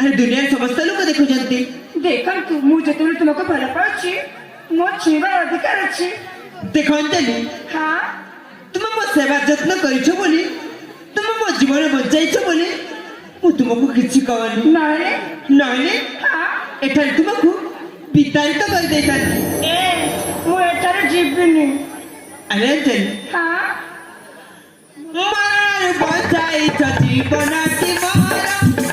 अरे दुनिया समस्त लोग देखो जानते देखा तू मुझे तुम तुमको भला पाची मो छीवा अधिकार अछि देखो अंतली हां तुम मो सेवा जत्न करिछो बोली तुम मो जीवन बचाइछो बोली मु तुमको किछि कहनी नारे नाने हां एठार तुमको विताड़ित कर देता ए मु एठार जीवनी अरे अंतली हां मार बचाइछ जीवन की मारा